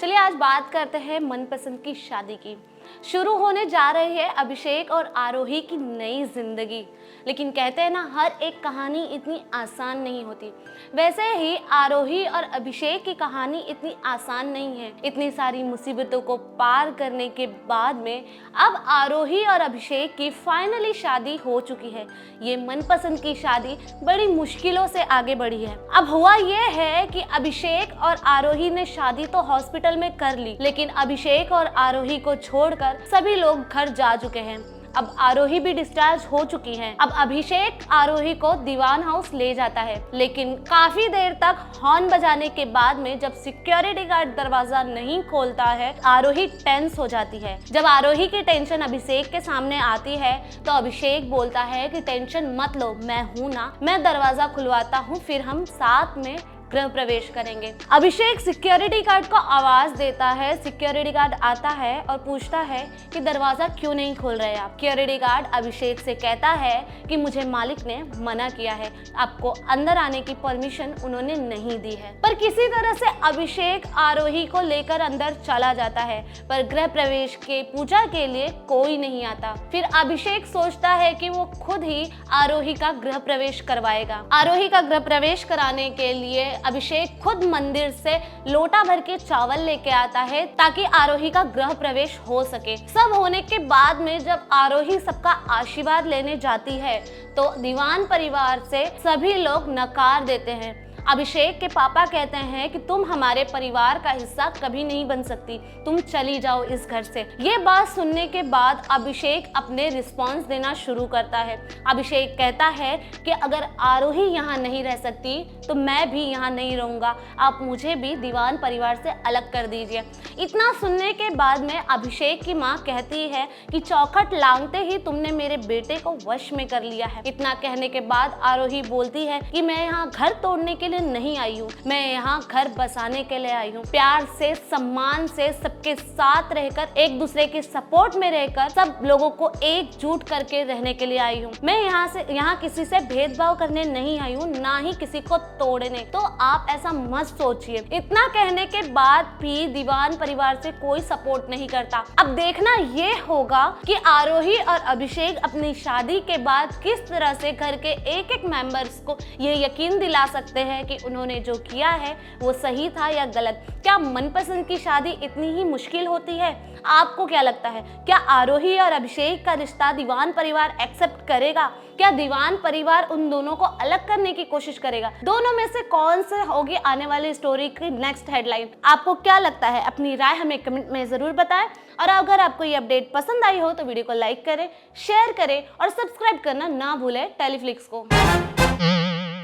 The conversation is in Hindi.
चलिए आज बात करते हैं मनपसंद की शादी की। शुरू होने जा रही है अभिषेक और आरोही की नई जिंदगी। लेकिन कहते हैं ना, हर एक कहानी इतनी आसान नहीं होती। वैसे ही आरोही और अभिषेक की कहानी इतनी आसान नहीं है। इतनी सारी मुसीबतों को पार करने के बाद में अब आरोही और अभिषेक की फाइनली शादी हो चुकी है। ये मनपसंद की शादी बड़ी मुश्किलों से आगे बढ़ी है। अब हुआ ये है कि अभिषेक और आरोही ने शादी तो हॉस्पिटल में कर ली, लेकिन अभिषेक और आरोही को छोड़कर सभी लोग घर जा चुके हैं। अब आरोही भी डिस्चार्ज हो चुकी है। अब अभिषेक आरोही को दीवान हाउस ले जाता है, लेकिन काफी देर तक हॉर्न बजाने के बाद में जब सिक्योरिटी गार्ड दरवाजा नहीं खोलता है, आरोही टेंस हो जाती है। जब आरोही की टेंशन अभिषेक के सामने आती है तो अभिषेक बोलता है कि टेंशन मत लो, मैं हूं ना, मैं दरवाजा खुलवाता हूं, फिर हम साथ में गृह प्रवेश करेंगे। अभिषेक सिक्योरिटी गार्ड को आवाज देता है। सिक्योरिटी गार्ड आता है और पूछता है कि दरवाजा क्यों नहीं खोल रहे आप। सिक्योरिटी गार्ड अभिषेक से कहता है कि मुझे मालिक ने मना किया है, आपको अंदर आने की परमिशन उन्होंने नहीं दी है। पर किसी तरह से अभिषेक आरोही को लेकर अंदर चला जाता है, पर गृह प्रवेश के पूजा के लिए कोई नहीं आता। फिर अभिषेक सोचता है कि वो खुद ही आरोही का गृह प्रवेश करवाएगा। आरोही का गृह प्रवेश कराने के लिए अभिषेक खुद मंदिर से लोटा भर के चावल लेके आता है ताकि आरोही का गृह प्रवेश हो सके। सब होने के बाद में जब आरोही सबका आशीर्वाद लेने जाती है तो दीवान परिवार से सभी लोग नकार देते हैं। अभिषेक के पापा कहते हैं कि तुम हमारे परिवार का हिस्सा कभी नहीं बन सकती, तुम चली जाओ इस घर से। ये बात सुनने के बाद अभिषेक अपने रिस्पॉन्स देना शुरू करता है। अभिषेक कहता है कि अगर आरोही यहाँ नहीं रह सकती तो मैं भी यहाँ नहीं रहूँगा, आप मुझे भी दीवान परिवार से अलग कर दीजिए। इतना सुनने के बाद में अभिषेक की माँ कहती है कि चौखट लांघते ही तुमने मेरे बेटे को वश में कर लिया है। इतना कहने के बाद आरोही बोलती है कि मैं यहाँ घर तोड़ने के नहीं आई हूँ, मैं यहाँ घर बसाने के लिए आई हूँ। प्यार से, सम्मान से, सबके साथ रहकर, एक दूसरे के सपोर्ट में रहकर, सब लोगों को एकजुट करके रहने के लिए आई हूँ। मैं यहाँ किसी से भेदभाव करने नहीं आई हूँ, ना ही किसी को तोड़ने। तो आप ऐसा मत सोचिए। इतना कहने के बाद भी दीवान परिवार से कोई सपोर्ट नहीं करता। अब देखना ये होगा कि आरोही और अभिषेक अपनी शादी के बाद किस तरह से घर के एक एक मेंबर्स को ये यकीन दिला सकते हैं कि उन्होंने जो किया है वो सही था या गलत। क्या मनपसंद की शादी इतनी ही मुश्किल होती है? आपको क्या लगता है? क्या आरोही और अभिषेक का रिश्ता दीवान परिवार एक्सेप्ट करेगा? क्या दीवान परिवार उन दोनों को अलग करने की कोशिश करेगा? दोनों में से कौन से होगी आने वाली स्टोरी की नेक्स्ट हेडलाइन? आपको क्या लगता है? अपनी राय हमें कमेंट में जरूर बताएं। और अगर आपको ये अपडेट पसंद आई हो तो वीडियो को लाइक करें, शेयर करें और सब्सक्राइब करना ना भूलें टेलीफ्लिक्स को।